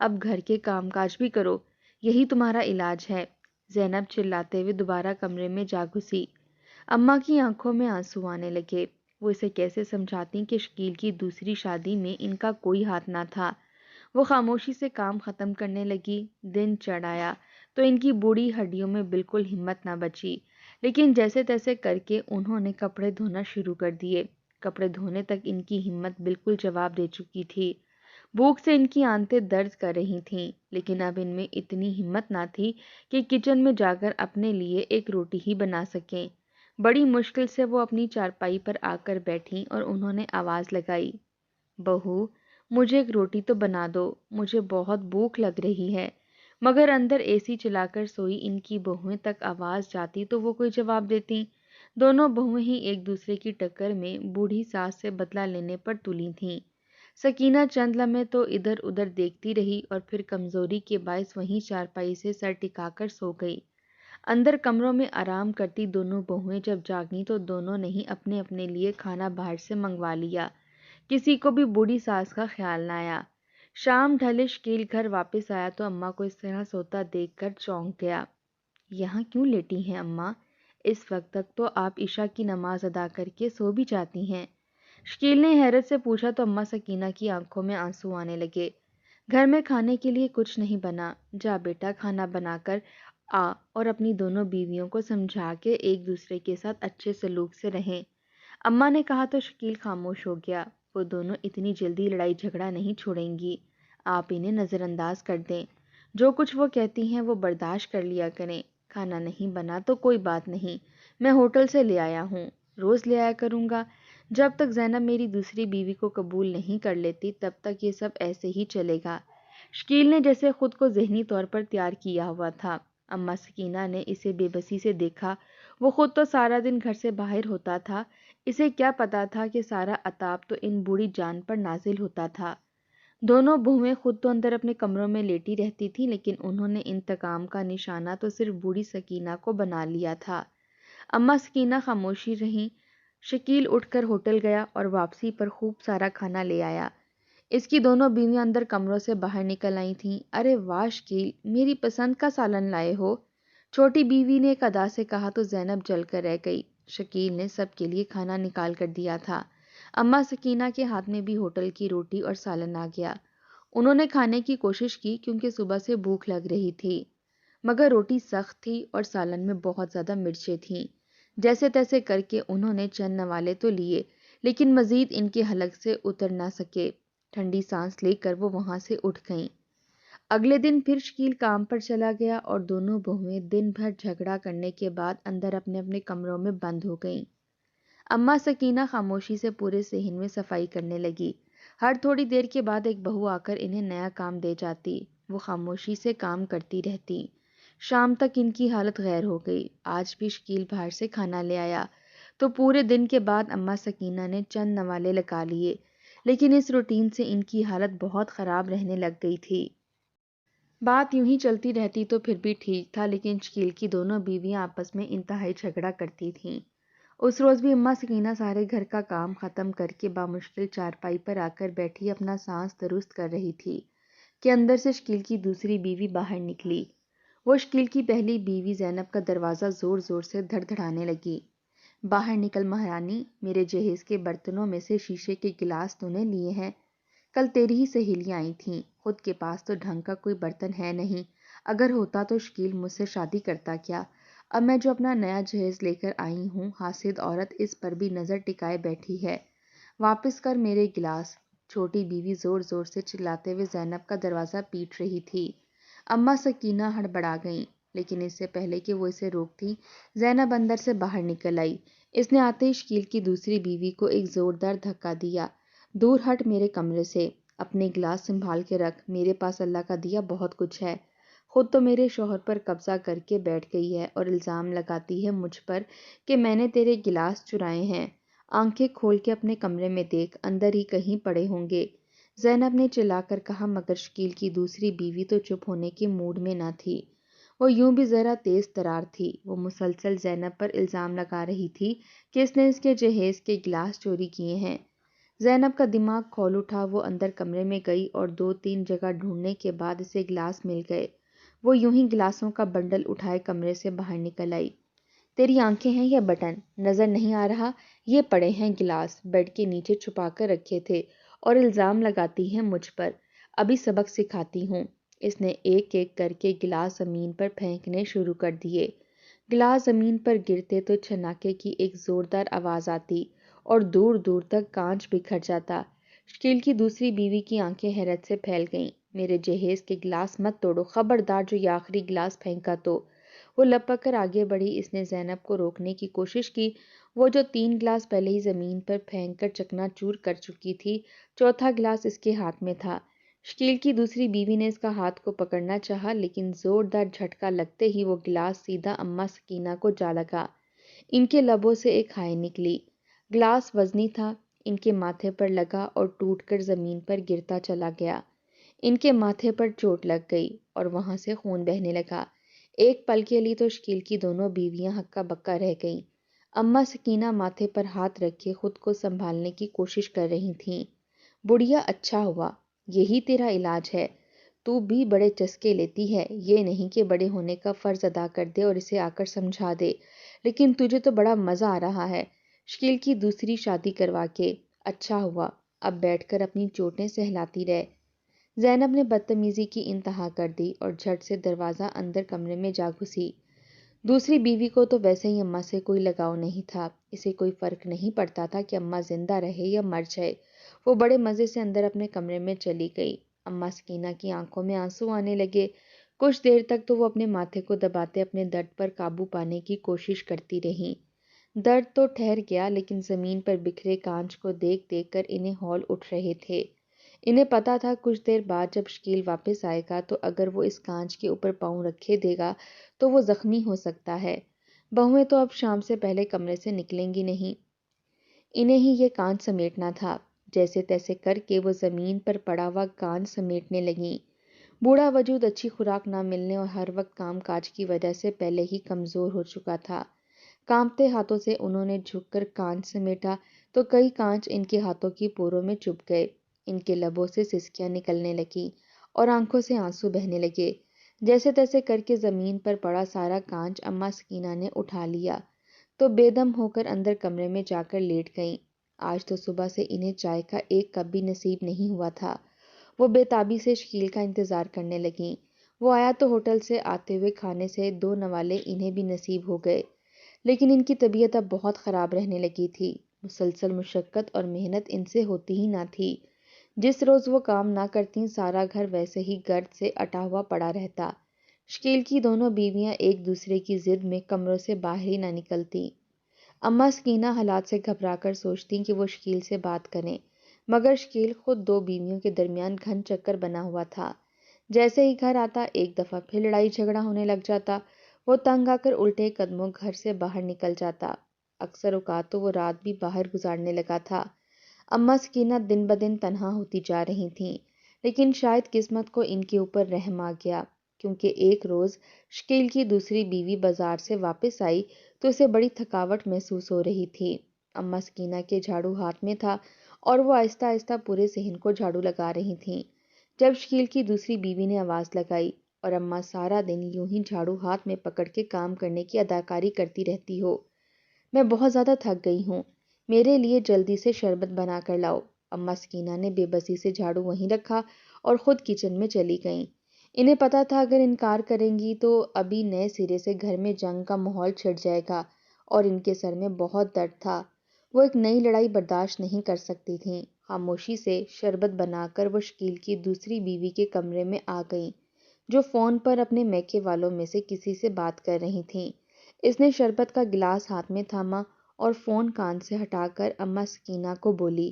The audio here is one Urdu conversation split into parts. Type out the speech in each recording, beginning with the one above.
اب گھر کے کام کاج بھی کرو، یہی تمہارا علاج ہے۔ زینب چلاتے ہوئے دوبارہ کمرے میں جا گھسی۔ اماں کی آنکھوں میں آنسو آنے لگے۔ وہ اسے کیسے سمجھاتی کہ شکیل کی دوسری شادی میں ان کا کوئی ہاتھ نہ تھا۔ وہ خاموشی سے کام ختم کرنے لگی۔ دن چڑھ آیا تو ان کی بوڑھی ہڈیوں میں بالکل ہمت نہ بچی، لیکن جیسے تیسے کر کے انہوں نے کپڑے دھونا شروع کر دیے۔ کپڑے دھونے تک ان کی ہمت بالکل جواب دے چکی تھی۔ بھوک سے ان کی آنتیں درد کر رہی تھیں، لیکن اب ان میں اتنی ہمت نہ تھی کہ کچن میں جا کر اپنے لیے ایک روٹی ہی بنا سکیں۔ بڑی مشکل سے وہ اپنی چارپائی پر آ کر بیٹھیں اور انہوں نے آواز لگائی، بہو مجھے ایک روٹی تو بنا دو، مجھے بہت بھوک لگ رہی ہے۔ مگر اندر اے سی چلا کر سوئی ان کی بہویں تک آواز جاتی تو وہ کوئی جواب دیتی۔ دونوں بہویں ہی ایک دوسرے کی ٹکر میں بوڑھی ساس سے بدلہ لینے پر تلی تھیں۔ سکینہ چند لمحے تو ادھر ادھر دیکھتی رہی اور پھر کمزوری کے باعث وہیں چارپائی سے سر ٹکا کر سو گئی۔ اندر کمروں میں آرام کرتی دونوں بہویں جب جاگیں تو دونوں نے ہی اپنے اپنے لیے کھانا باہر سے منگوا لیا۔ کسی کو بھی بوڑھی ساس کا خیال نہ آیا۔ شام ڈھلے شکیل گھر واپس آیا تو اماں کو اس طرح سوتا دیکھ کر چونک گیا۔ یہاں کیوں لیٹی ہیں اماں؟ اس وقت تک تو آپ عشاء کی نماز ادا کر کے سو بھی جاتی ہیں۔ شکیل نے حیرت سے پوچھا تو اماں سکینہ کی آنکھوں میں آنسو آنے لگے۔ گھر میں کھانے کے لیے کچھ نہیں بنا، جا بیٹا کھانا بنا کر آ اور اپنی دونوں بیویوں کو سمجھا کے ایک دوسرے کے ساتھ اچھے سلوک سے رہیں۔ اماں نے کہا تو شکیل خاموش ہو گیا۔ وہ دونوں اتنی جلدی لڑائی جھگڑا نہیں چھوڑیں گی، آپ انہیں نظر انداز کر دیں۔ جو کچھ وہ کہتی ہیں وہ برداشت کر لیا کریں۔ کھانا نہیں بنا تو کوئی بات نہیں، میں ہوٹل سے لے آیا ہوں، روز لے آیا کروں گا۔ جب تک زینب میری دوسری بیوی کو قبول نہیں کر لیتی تب تک یہ سب ایسے ہی چلے گا۔ شکیل نے جیسے خود کو ذہنی طور پر تیار کیا ہوا تھا۔ اماں سکینہ نے اسے بے بسی سے دیکھا۔ وہ خود تو سارا دن گھر سے باہر ہوتا تھا، اسے کیا پتا تھا کہ سارا عتاب تو ان بوڑھی جان پر نازل ہوتا تھا۔ دونوں بہویں خود تو اندر اپنے کمروں میں لیٹی رہتی تھیں، لیکن انہوں نے انتقام کا نشانہ تو صرف بوڑھی سکینہ کو بنا لیا تھا۔ اماں سکینہ خاموشی رہیں۔ شکیل اٹھ کر ہوٹل گیا اور واپسی پر خوب سارا کھانا لے آیا۔ اس کی دونوں بیویاں اندر کمروں سے باہر نکل آئی تھیں۔ ارے واہ شکیل، میری پسند کا سالن لائے ہو، چھوٹی بیوی نے ایک ادا سے کہا تو زینب جل کر رہ گئی۔ شکیل نے سب کے لیے کھانا نکال کر دیا تھا۔ اماں سکینہ کے ہاتھ میں بھی ہوٹل کی روٹی اور سالن آ گیا۔ انہوں نے کھانے کی کوشش کی کیونکہ صبح سے بھوک لگ رہی تھی، مگر روٹی سخت تھی اور سالن میں بہت زیادہ مرچیں تھیں۔ جیسے تیسے کر کے انہوں نے چند نوالے تو لیے، لیکن مزید ان کے حلق سے اتر نہ سکے۔ ٹھنڈی سانس لے کر وہ وہاں سے اٹھ گئیں۔ اگلے دن پھر شکیل کام پر چلا گیا اور دونوں بہویں دن بھر جھگڑا کرنے کے بعد اندر اپنے اپنے کمروں میں بند ہو گئیں۔ اماں سکینہ خاموشی سے پورے صحن میں صفائی کرنے لگی۔ ہر تھوڑی دیر کے بعد ایک بہو آ کر انہیں نیا کام دے جاتی۔ وہ خاموشی سے کام کرتی رہتی۔ شام تک ان کی حالت غیر ہو گئی۔ آج بھی شکیل باہر سے کھانا لے آیا تو پورے دن کے بعد اماں سکینہ نے چند نوالے لگا لیے، لیکن اس روٹین سے ان کی حالت بہت خراب رہنے لگ گئی تھی۔ بات یوں ہی چلتی رہتی تو پھر بھی ٹھیک تھا، لیکن شکیل کی دونوں بیویاں آپس میں انتہائی جھگڑا کرتی تھیں۔ اس روز بھی اماں سکینہ سارے گھر کا کام ختم کر کے بامشکل چارپائی پر آ کر بیٹھی اپنا سانس درست کر رہی تھی کہ اندر سے شکیل کی دوسری بیوی باہر نکلی۔ وہ شکیل کی پہلی بیوی زینب کا دروازہ زور زور سے دھڑ دھڑانے لگی۔ باہر نکل مہارانی، میرے جہیز کے برتنوں میں سے شیشے کے گلاس تو نے لیے ہیں؟ کل تیری ہی سہیلیاں آئی تھیں، خود کے پاس تو ڈھنگ کا کوئی برتن ہے نہیں۔ اگر ہوتا تو شکیل مجھ سے شادی کرتا کیا؟ اب میں جو اپنا نیا جہیز لے کر آئی ہوں، حاسد عورت اس پر بھی نظر ٹکائے بیٹھی ہے۔ واپس کر میرے گلاس۔ چھوٹی بیوی زور زور سے چلاتے ہوئے زینب کا دروازہ پیٹ رہی تھی۔ اماں سکینہ ہڑبڑا گئیں، لیکن اس سے پہلے کہ وہ اسے روکتی، زینب اندر سے باہر نکل آئی۔ اس نے آتے ہی شکیل کی دوسری بیوی کو ایک زوردار دھکا دیا۔ دور ہٹ میرے کمرے سے، اپنے گلاس سنبھال کے رکھ، میرے پاس اللہ کا دیا بہت کچھ ہے۔ خود تو میرے شوہر پر قبضہ کر کے بیٹھ گئی ہے اور الزام لگاتی ہے مجھ پر کہ میں نے تیرے گلاس چرائے ہیں۔ آنکھیں کھول کے اپنے کمرے میں دیکھ، اندر ہی کہیں پڑے ہوں گے، زینب نے چلا کر کہا، مگر شکیل کی دوسری بیوی تو چپ ہونے کے موڈ میں نہ تھی۔ وہ یوں بھی ذرا تیز ترار تھی۔ وہ مسلسل زینب پر الزام لگا رہی تھی کہ اس نے اس کے جہیز کے گلاس چوری کیے ہیں۔ زینب کا دماغ کھول اٹھا۔ وہ اندر کمرے میں گئی اور 2-3 جگہ ڈھونڈنے کے بعد اسے گلاس مل گئے۔ وہ یوں ہی گلاسوں کا بنڈل اٹھائے کمرے سے باہر نکل آئی۔ تیری آنکھیں ہیں یا بٹن؟ نظر نہیں آ رہا؟ یہ پڑے ہیں گلاس، بیڈ کے نیچے چھپا کر رکھے تھے، اور الزام لگاتی ہیں مجھ پر۔ ابھی سبق سکھاتی ہوں۔ اس نے ایک ایک کر کے گلاس زمین پر پھینکنے شروع کر دیے۔ گلاس زمین پر گرتے تو چھناکے کی ایک زوردار آواز آتی اور دور دور تک کانچ بکھر جاتا۔ شکیل کی دوسری بیوی کی آنکھیں حیرت سے پھیل گئیں۔ میرے جہیز کے گلاس مت توڑو، خبردار جو یہ آخری گلاس پھینکا تو۔ وہ لپک کر آگے بڑھی۔ اس نے زینب کو روکنے کی کوشش کی، وہ جو 3 گلاس پہلے ہی زمین پر پھینک کر چکنا چور کر چکی تھی، چوتھا گلاس اس کے ہاتھ میں تھا۔ شکیل کی دوسری بیوی نے اس کا ہاتھ کو پکڑنا چاہا، لیکن زوردار جھٹکا لگتے ہی وہ گلاس سیدھا اماں سکینہ کو جا لگا۔ ان کے لبوں سے ایک ہائے نکلی۔ گلاس وزنی تھا، ان کے ماتھے پر لگا اور ٹوٹ کر زمین پر گرتا چلا گیا۔ ان کے ماتھے پر چوٹ لگ گئی اور وہاں سے خون بہنے لگا۔ ایک پل کے لیے تو شکیل کی دونوں بیویاں ہکا بکا رہ گئیں۔ اماں سکینہ ماتھے پر ہاتھ رکھے خود کو سنبھالنے کی کوشش کر رہی تھیں۔ بڑھیا، اچھا ہوا، یہی تیرا علاج ہے۔ تو بھی بڑے چسکے لیتی ہے، یہ نہیں کہ بڑے ہونے کا فرض ادا کر دے اور اسے آ کر سمجھا دے، لیکن تجھے تو بڑا مزہ آ رہا ہے شکیل کی دوسری شادی کروا کے۔ اچھا ہوا، اب بیٹھ کر اپنی چوٹیں سہلاتی رہ۔ زینب نے بدتمیزی کی انتہا کر دی اور جھٹ سے دروازہ اندر کمرے میں جا گھسی۔ دوسری بیوی کو تو ویسے ہی اماں سے کوئی لگاؤ نہیں تھا، اسے کوئی فرق نہیں پڑتا تھا کہ اماں زندہ رہے یا مر جائے۔ وہ بڑے مزے سے اندر اپنے کمرے میں چلی گئی۔ اماں سکینہ کی آنکھوں میں آنسو آنے لگے۔ کچھ دیر تک تو وہ اپنے ماتھے کو دباتے اپنے درد پر قابو پانے کی کوشش کرتی رہیں۔ درد تو ٹھہر گیا، لیکن زمین پر بکھرے کانچ کو دیکھ دیکھ کر انہیں ہول اٹھ رہے تھے۔ انہیں پتا تھا کچھ دیر بعد جب شکیل واپس آئے گا تو اگر وہ اس کانچ کے اوپر پاؤں رکھے دے گا تو وہ زخمی ہو سکتا ہے۔ بہویں تو اب شام سے پہلے کمرے سے نکلیں گی نہیں۔ انہیں ہی یہ کانچ سمیٹنا تھا۔ جیسے تیسے کر کے وہ زمین پر پڑا ہوا کانچ سمیٹنے لگیں۔ بوڑھا وجود اچھی خوراک نہ ملنے اور ہر وقت کام کاج کی وجہ سے پہلے ہی کمزور ہو چکا تھا۔ کانپتے ہاتھوں سے انہوں نے جھک کر کانچ سمیٹا تو کئی کانچ ان کے ہاتھوں کی پوروں میں چبھ گئے۔ ان کے لبوں سے سسکیاں نکلنے لگیں اور آنکھوں سے آنسو بہنے لگے۔ جیسے تیسے کر کے زمین پر پڑا سارا کانچ اماں سکینہ نے اٹھا لیا تو بے دم ہو کر اندر کمرے میں جا کر لیٹ گئیں۔ آج تو صبح سے انہیں چائے کا ایک کپ بھی نصیب نہیں ہوا تھا۔ وہ بے تابی سے شکیل کا انتظار کرنے لگیں۔ وہ آیا تو ہوٹل سے آتے ہوئے کھانے سے 2 نوالے انہیں بھی نصیب ہو گئے، لیکن ان کی طبیعت اب بہت خراب رہنے لگی تھی۔ مسلسل مشقت اور محنت ان سے ہوتی ہی نہ تھی۔ جس روز وہ کام نہ کرتیں سارا گھر ویسے ہی گرد سے اٹا ہوا پڑا رہتا۔ شکیل کی دونوں بیویاں ایک دوسرے کی ضد میں کمروں سے باہر ہی نہ نکلتیں۔ اماں سکینہ حالات سے گھبرا کر سوچتیں کہ وہ شکیل سے بات کریں، مگر شکیل خود 2 بیویوں کے درمیان گھن چکر بنا ہوا تھا۔ جیسے ہی گھر آتا ایک دفعہ پھر لڑائی جھگڑا ہونے لگ جاتا۔ وہ تنگ آ کر الٹے قدموں گھر سے باہر نکل جاتا۔ اکثر اوقات تو وہ رات بھی باہر گزارنے لگا تھا۔ اماں سکینہ دن بدن تنہا ہوتی جا رہی تھیں، لیکن شاید قسمت کو ان کے اوپر رحم آ گیا، کیونکہ ایک روز شکیل کی دوسری بیوی بازار سے واپس آئی تو اسے بڑی تھکاوٹ محسوس ہو رہی تھی۔ اماں سکینہ کے جھاڑو ہاتھ میں تھا اور وہ آہستہ آہستہ پورے صحن کو جھاڑو لگا رہی تھیں جب شکیل کی دوسری بیوی نے آواز لگائی، اور اماں سارا دن یوں ہی جھاڑو ہاتھ میں پکڑ کے کام کرنے کی اداکاری کرتی رہتی ہو۔ میں بہت زیادہ تھک گئی ہوں، میرے لیے جلدی سے شربت بنا کر لاؤ۔ اماں سکینہ نے بے بسی سے جھاڑو وہیں رکھا اور خود کچن میں چلی گئیں۔ انہیں پتا تھا اگر انکار کریں گی تو ابھی نئے سرے سے گھر میں جنگ کا ماحول چھڑ جائے گا، اور ان کے سر میں بہت درد تھا۔ وہ ایک نئی لڑائی برداشت نہیں کر سکتی تھیں۔ خاموشی سے شربت بنا کر وہ شکیل کی دوسری بیوی کے کمرے میں آ گئیں، جو فون پر اپنے میکے والوں میں سے کسی سے بات کر رہی تھیں۔ اس نے شربت کا گلاس ہاتھ میں تھاما اور فون کان سے ہٹا کر اماں سکینہ کو بولی،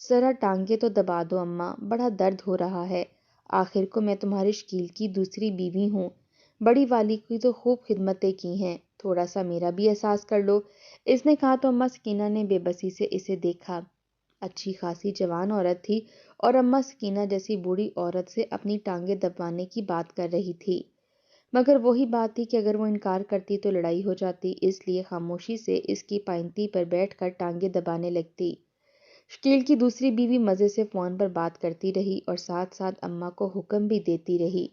ذرا ٹانگیں تو دبا دو اماں، بڑا درد ہو رہا ہے۔ آخر کو میں تمہاری شکیل کی دوسری بیوی ہوں، بڑی والی کی تو خوب خدمتیں کی ہیں، تھوڑا سا میرا بھی احساس کر لو۔ اس نے کہا تو اماں سکینہ نے بے بسی سے اسے دیکھا۔ اچھی خاصی جوان عورت تھی اور اماں سکینہ جیسی بوڑھی عورت سے اپنی ٹانگیں دبانے کی بات کر رہی تھی، مگر وہی بات تھی کہ اگر وہ انکار کرتی تو لڑائی ہو جاتی، اس لیے خاموشی سے اس کی پائنتی پر بیٹھ کر ٹانگیں دبانے لگتی۔ شکیل کی دوسری بیوی مزے سے فون پر بات کرتی رہی اور ساتھ ساتھ اماں کو حکم بھی دیتی رہی،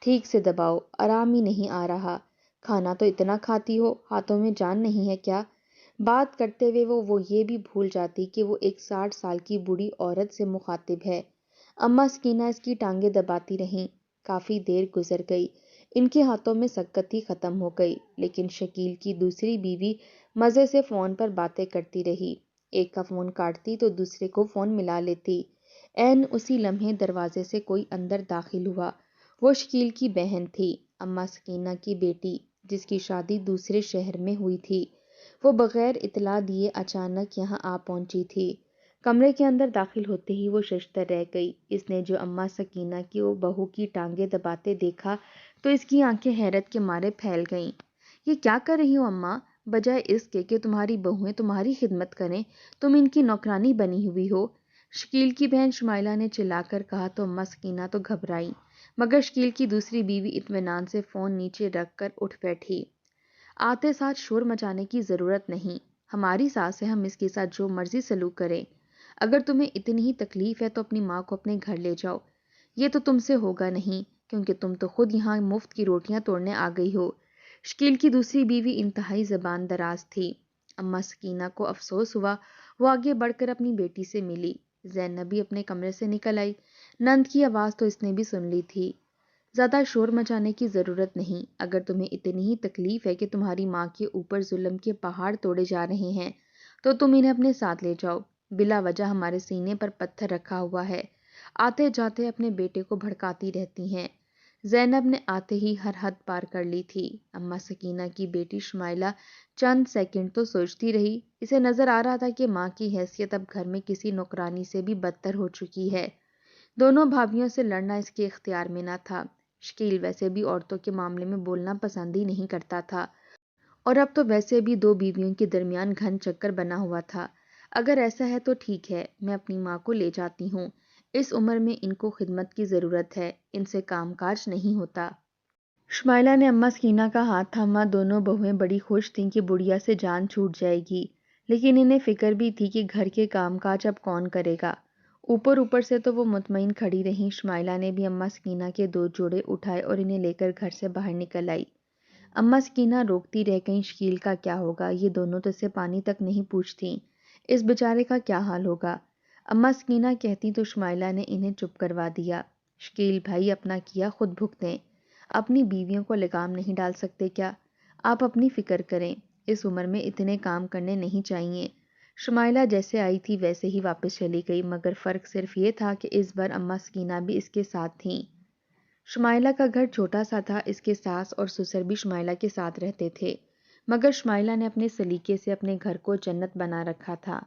ٹھیک سے دباؤ، آرام ہی نہیں آ رہا، کھانا تو اتنا کھاتی ہو، ہاتھوں میں جان نہیں ہے کیا؟ بات کرتے ہوئے وہ یہ بھی بھول جاتی کہ وہ ایک 60 سال کی بوڑھی عورت سے مخاطب ہے۔ اماں سکینہ اس کی ٹانگیں دباتی رہیں۔ کافی دیر گزر گئی، ان کے ہاتھوں میں سکت ہی ختم ہو گئی، لیکن شکیل کی دوسری بیوی مزے سے فون پر باتیں کرتی رہی، ایک کا فون کاٹتی تو دوسرے کو فون ملا لیتی۔ عین اسی لمحے دروازے سے کوئی اندر داخل ہوا۔ وہ شکیل کی بہن تھی، اماں سکینہ کی بیٹی، جس کی شادی دوسرے شہر میں ہوئی تھی۔ وہ بغیر اطلاع دیے اچانک یہاں آ پہنچی تھی۔ کمرے کے اندر داخل ہوتے ہی وہ ششدر رہ گئی۔ اس نے جو اماں سکینہ کی وہ بہو کی ٹانگیں دباتے دیکھا تو اس کی آنکھیں حیرت کے مارے پھیل گئیں۔ یہ کیا کر رہی ہو اماں؟ بجائے اس کے کہ تمہاری بہویں تمہاری خدمت کریں، تم ان کی نوکرانی بنی ہوئی ہو۔ شکیل کی بہن شمائلہ نے چلا کر کہا تو اماں سکینہ تو گھبرائی، مگر شکیل کی دوسری بیوی اطمینان سے فون نیچے رکھ کر اٹھ بیٹھی۔ آتے ساتھ شور مچانے کی ضرورت نہیں، ہماری ساس ہے، ہم اس کے ساتھ جو مرضی سلوک کریں۔ اگر تمہیں اتنی ہی تکلیف ہے تو اپنی ماں کو اپنے گھر لے جاؤ، یہ تو تم سے ہوگا نہیں، کیونکہ تم تو خود یہاں مفت کی روٹیاں توڑنے آ گئی ہو۔ شکیل کی دوسری بیوی انتہائی زبان دراز تھی۔ اماں سکینہ کو افسوس ہوا، وہ آگے بڑھ کر اپنی بیٹی سے ملی۔ زینب بھی اپنے کمرے سے نکل آئی، نند کی آواز تو اس نے بھی سن لی تھی۔ زیادہ شور مچانے کی ضرورت نہیں، اگر تمہیں اتنی ہی تکلیف ہے کہ تمہاری ماں کے اوپر ظلم کے پہاڑ توڑے جا رہے ہیں تو تم انہیں اپنے ساتھ لے جاؤ، بلا وجہ ہمارے سینے پر پتھر رکھا ہوا ہے، آتے جاتے اپنے بیٹے کو بھڑکاتی رہتی ہیں۔ زینب نے آتے ہی ہر حد پار کر لی تھی۔ اماں سکینہ کی بیٹی شمائلہ چند سیکنڈ تو سوچتی رہی، اسے نظر آ رہا تھا کہ ماں کی حیثیت اب گھر میں کسی نوکرانی سے بھی بدتر ہو چکی ہے۔ دونوں بھابھیوں سے لڑنا اس کے اختیار میں نہ تھا۔ شکیل ویسے بھی عورتوں کے معاملے میں بولنا پسند ہی نہیں کرتا تھا، اور اب تو ویسے بھی دو بیویوں کے درمیان گھن چکر بنا ہوا تھا۔ اگر ایسا ہے تو ٹھیک ہے، میں اپنی ماں کو لے جاتی ہوں، اس عمر میں ان کو خدمت کی ضرورت ہے، ان سے کام کاج نہیں ہوتا۔ شمائلہ نے اماں سکینہ کا ہاتھ تھاما۔ دونوں بہویں بڑی خوش تھیں کہ بڑھیا سے جان چھوٹ جائے گی، لیکن انہیں فکر بھی تھی کہ گھر کے کام کاج اب کون کرے گا۔ اوپر سے تو وہ مطمئن کھڑی رہیں۔ شمائلہ نے بھی اماں سکینہ کے 2 جوڑے اٹھائے اور انہیں لے کر گھر سے باہر نکل آئی۔ اماں سکینہ روکتی رہ گئیں، شکیل کا کیا ہوگا؟ یہ دونوں تو اسے پانی تک نہیں پوچھتیں، اس بیچارے کا کیا حال ہوگا؟ اماں سکینہ کہتی تو شمائلہ نے انہیں چپ کروا دیا۔ شکیل بھائی، اپنا کیا خود بھگتیں، اپنی بیویوں کو لگام نہیں ڈال سکتے کیا؟ آپ اپنی فکر کریں، اس عمر میں اتنے کام کرنے نہیں چاہیے۔ شمائلہ جیسے آئی تھی ویسے ہی واپس چلی گئی، مگر فرق صرف یہ تھا کہ اس بار اماں سکینہ بھی اس کے ساتھ تھیں۔ شمائلہ کا گھر چھوٹا سا تھا، اس کے ساس اور سسر بھی شمائلہ کے ساتھ رہتے تھے، مگر شمائلہ نے اپنے سلیقے سے اپنے گھر کو جنت بنا رکھا تھا۔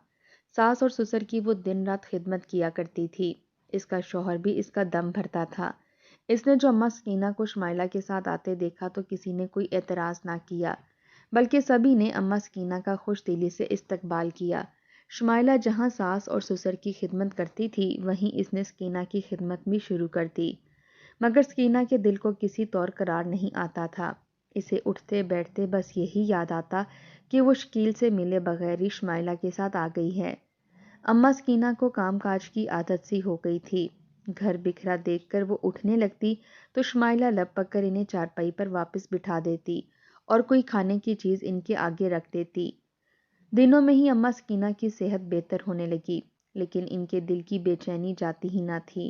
ساس اور سسر کی وہ دن رات خدمت کیا کرتی تھی، اس کا شوہر بھی اس کا دم بھرتا تھا۔ اس نے جو اماں سکینہ کو شمائلہ کے ساتھ آتے دیکھا تو کسی نے کوئی اعتراض نہ کیا، بلکہ سبھی نے اماں سکینہ کا خوش دلی سے استقبال کیا۔ شمائلہ جہاں ساس اور سسر کی خدمت کرتی تھی، وہیں اس نے سکینہ کی خدمت بھی شروع کر دی، مگر سکینہ کے دل کو کسی طور قرار نہیں آتا تھا۔ اسے اٹھتے بیٹھتے بس یہی یاد آتا کہ وہ شکیل سے ملے بغیر ہی شمائلہ کے ساتھ آ گئی ہے۔ اماں سکینہ کو کام کاج کی عادت سی ہو گئی تھی۔ گھر بکھرا دیکھ کر وہ اٹھنے لگتی تو شمائلہ لب پک کر انہیں چارپائی پر واپس بٹھا دیتی اور کوئی کھانے کی چیز ان کے آگے رکھ دیتی۔ دنوں میں ہی اماں سکینہ کی صحت بہتر ہونے لگی، لیکن ان کے دل کی بے چینی جاتی ہی نہ تھی۔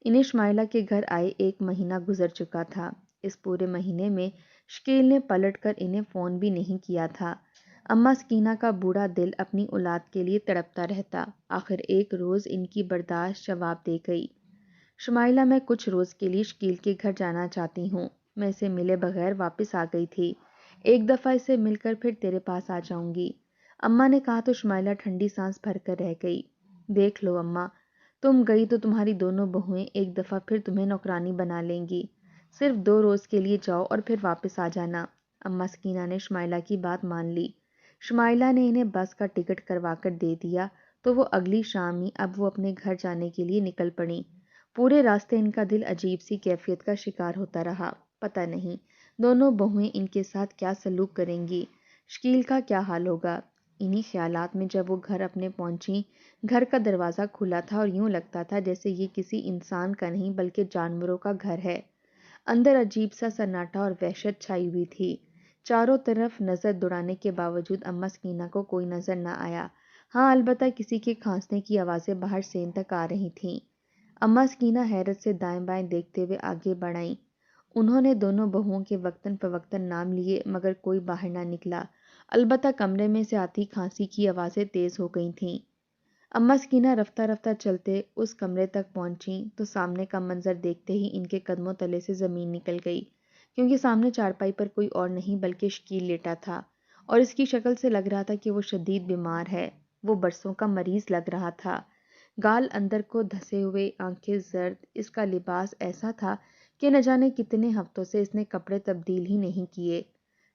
انہیں شمائلہ کے گھر آئے 1 مہینہ گزر چکا تھا۔ اس پورے مہینے میں شکیل نے پلٹ کر انہیں فون بھی نہیں کیا تھا۔ اماں سکینہ کا بوڑھا دل اپنی اولاد کے لیے تڑپتا رہتا۔ آخر ایک روز ان کی برداشت جواب دے گئی۔ شمائلہ، میں کچھ روز کے لیے شکیل کے گھر جانا چاہتی ہوں، میں اسے ملے بغیر واپس آ گئی تھی، ایک دفعہ اسے مل کر پھر تیرے پاس آ جاؤں گی۔ اماں نے کہا تو شمائلہ ٹھنڈی سانس بھر کر رہ گئی۔ دیکھ لو اماں، تم گئی تو تمہاری دونوں بہویں ایک دفعہ پھر تمہیں نوکرانی بنا لیں گی، صرف 2 روز کے لیے جاؤ اور پھر واپس آ جانا۔ اماں سکینہ نے شمائلہ کی بات مان لی۔ شمائلہ نے انہیں بس کا ٹکٹ کروا کر دے دیا تو وہ اگلی شام ہی اب وہ اپنے گھر جانے کے لیے نکل پڑیں۔ پورے راستے ان کا دل عجیب سی کیفیت کا شکار ہوتا رہا، پتہ نہیں دونوں بہویں ان کے ساتھ کیا سلوک کریں گی، شکیل کا کیا حال ہوگا۔ انہی خیالات میں جب وہ گھر اپنے پہنچی، گھر کا دروازہ کھلا تھا اور یوں لگتا تھا جیسے یہ کسی انسان کا نہیں بلکہ جانوروں کا گھر ہے۔ اندر عجیب سا سناٹا اور وحشت چھائی ہوئی تھی۔ چاروں طرف نظر دوڑانے کے باوجود اماں سکینہ کو کوئی نظر نہ آیا۔ ہاں، البتہ کسی کے کھانسنے کی آوازیں باہر سین تک آ رہی تھیں۔ اماں سکینہ حیرت سے دائیں بائیں دیکھتے ہوئے آگے بڑھائیں۔ انہوں نے دونوں بہوؤں کے وقتاً فوقتاً نام لیے مگر کوئی باہر نہ نکلا۔ البتہ کمرے میں سے آتی کھانسی کی آوازیں تیز ہو گئی تھیں۔ اماں سکینہ رفتہ رفتہ چلتے اس کمرے تک پہنچیں تو سامنے کا منظر دیکھتے ہی ان کے قدموں تلے سے زمین نکل گئی، کیونکہ سامنے چارپائی پر کوئی اور نہیں بلکہ شکیل لیٹا تھا، اور اس کی شکل سے لگ رہا تھا کہ وہ شدید بیمار ہے۔ وہ برسوں کا مریض لگ رہا تھا، گال اندر کو دھسے ہوئے، آنکھیں زرد، اس کا لباس ایسا تھا کہ نہ جانے کتنے ہفتوں سے اس نے کپڑے تبدیل ہی نہیں کیے۔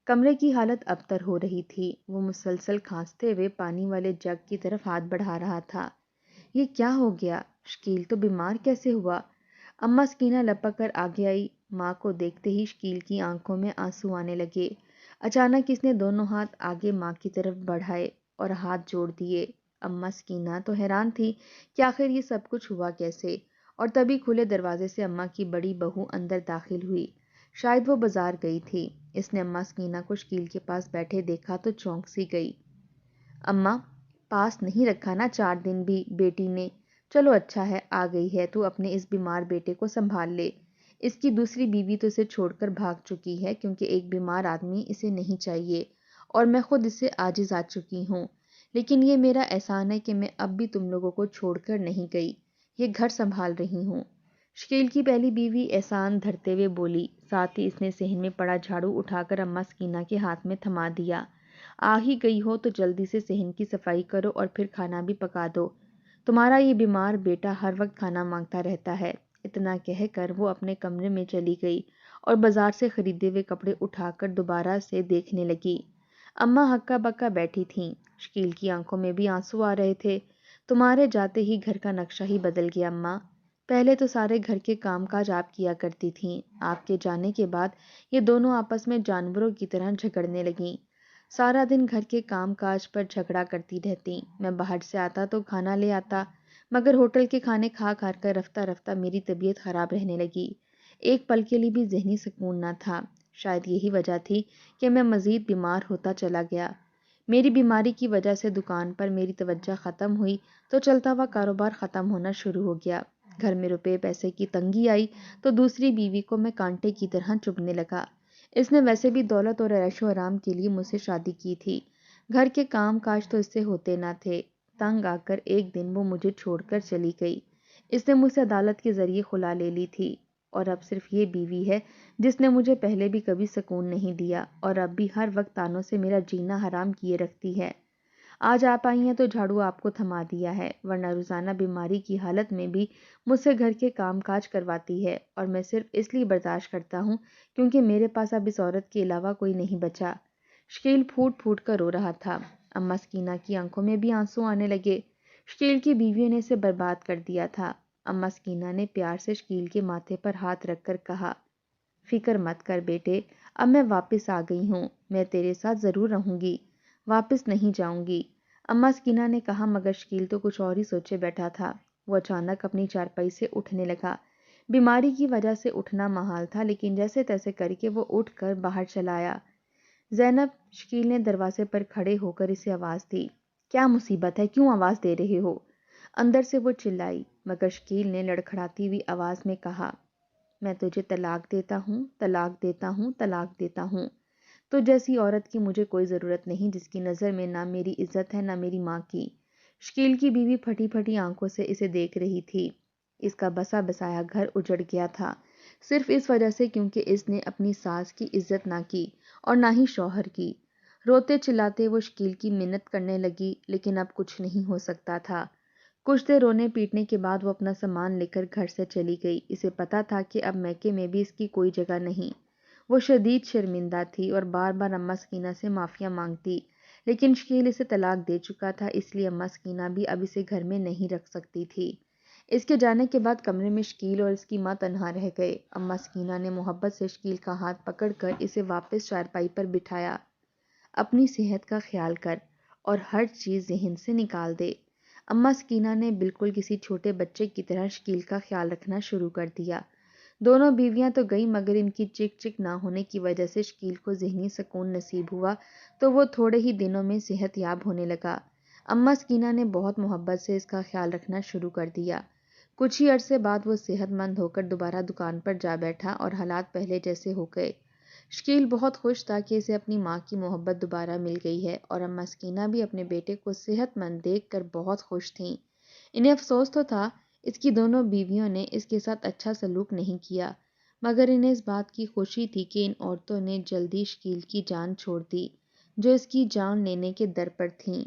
کمرے کی حالت ابتر ہو رہی تھی۔ وہ مسلسل کھانستے ہوئے پانی والے جگ کی طرف ہاتھ بڑھا رہا تھا۔ یہ کیا ہو گیا؟ شکیل تو بیمار کیسے ہوا؟ اماں سکینہ لپک کر آگے آئی۔ ماں کو دیکھتے ہی شکیل کی آنکھوں میں آنسو آنے لگے۔ اچانک اس نے دونوں ہاتھ آگے ماں کی طرف بڑھائے اور ہاتھ جوڑ دیے۔ اماں سکینہ تو حیران تھی کہ آخر یہ سب کچھ ہوا کیسے، اور تبھی کھلے دروازے سے اماں کی بڑی بہو اندر داخل ہوئی۔ شاید وہ بازار گئی تھی۔ اس نے اماں سکینہ کو شکیل کے پاس بیٹھے دیکھا تو چونک سی گئی۔ اماں، پاس نہیں رکھا نا 4 دن بھی بیٹی نے؟ چلو اچھا ہے، آ گئی ہے تو اپنے اس بیمار بیٹے کو سنبھال لے۔ اس کی دوسری بیوی تو اسے چھوڑ کر بھاگ چکی ہے کیونکہ ایک بیمار آدمی اسے نہیں چاہیے، اور میں خود اس سے عاجز آ چکی ہوں۔ لیکن یہ میرا احسان ہے کہ میں اب بھی تم لوگوں کو چھوڑ کر نہیں گئی، یہ گھر سنبھال رہی ہوں۔ شکیل کی پہلی بیوی احسان دھرتے ہوئے بولی، ساتھ ہی اس نے صحن میں پڑا جھاڑو اٹھا کر اماں سکینہ کے ہاتھ میں تھما دیا۔ آ ہی گئی ہو تو جلدی سے صحن کی صفائی کرو اور پھر کھانا بھی پکا دو، تمہارا یہ بیمار بیٹا ہر وقت کھانا مانگتا رہتا ہے۔ اتنا کہہ کر وہ اپنے کمرے میں چلی گئی اور بازار سے خریدے ہوئے کپڑے اٹھا کر دوبارہ سے دیکھنے لگی۔ اماں ہکا بکا بیٹھی تھیں۔ شکیل کی آنکھوں میں بھی آنسو آ رہے تھے۔ تمہارے جاتے ہی گھر کا نقشہ ہی بدل گیا اماں۔ پہلے تو سارے گھر کے کام کاج آپ کیا کرتی تھیں، آپ کے جانے کے بعد یہ دونوں آپس میں جانوروں کی طرح جھگڑنے لگیں۔ سارا دن گھر کے کام کاج پر جھگڑا کرتی رہتی۔ میں باہر سے آتا تو کھانا لے آتا، مگر ہوٹل کے کھانے کھا کر رفتہ رفتہ میری طبیعت خراب رہنے لگی۔ ایک پل کے لیے بھی ذہنی سکون نہ تھا۔ شاید یہی وجہ تھی کہ میں مزید بیمار ہوتا چلا گیا۔ میری بیماری کی وجہ سے دکان پر میری توجہ ختم ہوئی تو چلتا ہوا کاروبار ختم ہونا شروع ہو گیا۔ گھر میں روپے پیسے کی تنگی آئی تو دوسری بیوی کو میں کانٹے کی طرح چبھنے لگا۔ اس نے ویسے بھی دولت اور عیش و آرام کے لیے مجھ سے شادی کی تھی، گھر کے کام کاج تو اس سے ہوتے نہ تھے۔ تنگ آ کر ایک دن وہ مجھے چھوڑ کر چلی گئی۔ اس نے مجھ سے عدالت کے ذریعے خلا لے لی تھی، اور اب صرف یہ بیوی ہے جس نے مجھے پہلے بھی کبھی سکون نہیں دیا اور اب بھی ہر وقت تانوں سے میرا جینا حرام کیے رکھتی ہے۔ آج آپ آئی ہیں تو جھاڑو آپ کو تھما دیا ہے، ورنہ روزانہ بیماری کی حالت میں بھی مجھ سے گھر کے کام کاج کرواتی ہے، اور میں صرف اس لیے برداشت کرتا ہوں کیونکہ میرے پاس اب اس عورت کے علاوہ کوئی نہیں بچا۔ شکیل پھوٹ پھوٹ کر رو رہا تھا۔ اماں سکینہ کی آنکھوں میں بھی آنسو آنے لگے۔ شکیل کی بیویوں نے اسے برباد کر دیا تھا۔ اماں سکینہ نے پیار سے شکیل کے ماتھے پر ہاتھ رکھ کر کہا، فکر مت کر بیٹے، اب میں واپس آ گئی ہوں، میں تیرے ساتھ ضرور رہوں گی، واپس نہیں جاؤں گی۔ اماں سکینہ نے کہا، مگر شکیل تو کچھ اور ہی سوچے بیٹھا تھا۔ وہ اچانک اپنی چارپائی سے اٹھنے لگا۔ بیماری کی وجہ سے اٹھنا محال تھا، لیکن جیسے تیسے کر کے وہ اٹھ کر باہر چلا آیا۔ زینب، شکیل نے دروازے پر کھڑے ہو کر اسے آواز دی۔ کیا مصیبت ہے، کیوں آواز دے رہے ہو؟ اندر سے وہ چلائی، مگر شکیل نے لڑکھڑاتی ہوئی آواز میں کہا، میں تجھے طلاق دیتا ہوں، طلاق دیتا ہوں، طلاق دیتا ہوں۔ تو جیسی عورت کی مجھے کوئی ضرورت نہیں جس کی نظر میں نہ میری عزت ہے نہ میری ماں کی۔ شکیل کی بیوی پھٹی پھٹی آنکھوں سے اسے دیکھ رہی تھی۔ اس کا بسا بسایا گھر اجڑ گیا تھا، صرف اس وجہ سے کیونکہ اس نے اپنی ساس کی عزت نہ کی اور نہ ہی شوہر کی۔ روتے چلاتے وہ شکیل کی منت کرنے لگی، لیکن اب کچھ نہیں ہو سکتا تھا۔ کچھ دیر رونے پیٹنے کے بعد وہ اپنا سامان لے کر گھر سے چلی گئی۔ اسے پتا تھا کہ اب میکے میں بھی اس کی کوئی جگہ نہیں۔ وہ شدید شرمندہ تھی اور بار بار اماں سکینہ سے معافیا مانگتی، لیکن شکیل اسے طلاق دے چکا تھا، اس لیے اماں سکینہ بھی اب اسے گھر میں نہیں رکھ سکتی تھی۔ اس کے جانے کے بعد کمرے میں شکیل اور اس کی ماں تنہا رہ گئے۔ اماں سکینہ نے محبت سے شکیل کا ہاتھ پکڑ کر اسے واپس چارپائی پر بٹھایا۔ اپنی صحت کا خیال کر اور ہر چیز ذہن سے نکال دے۔ اماں سکینہ نے بالکل کسی چھوٹے بچے کی طرح شکیل کا خیال رکھنا شروع کر دیا۔ دونوں بیویاں تو گئی مگر ان کی چک چک نہ ہونے کی وجہ سے شکیل کو ذہنی سکون نصیب ہوا تو وہ تھوڑے ہی دنوں میں صحت یاب ہونے لگا۔ اماں سکینہ نے بہت محبت سے اس کا خیال رکھنا شروع کر دیا۔ کچھ ہی عرصے بعد وہ صحت مند ہو کر دوبارہ دکان پر جا بیٹھا اور حالات پہلے جیسے ہو گئے۔ شکیل بہت خوش تھا کہ اسے اپنی ماں کی محبت دوبارہ مل گئی ہے اور اماں سکینہ بھی اپنے بیٹے کو صحت مند دیکھ کر بہت خوش تھیں۔ انہیں افسوس تو تھا اس کی دونوں بیویوں نے اس کے ساتھ اچھا سلوک نہیں کیا، مگر انہیں اس بات کی خوشی تھی کہ ان عورتوں نے جلدی شکیل کی جان چھوڑ دی جو اس کی جان لینے کے در پر تھیں۔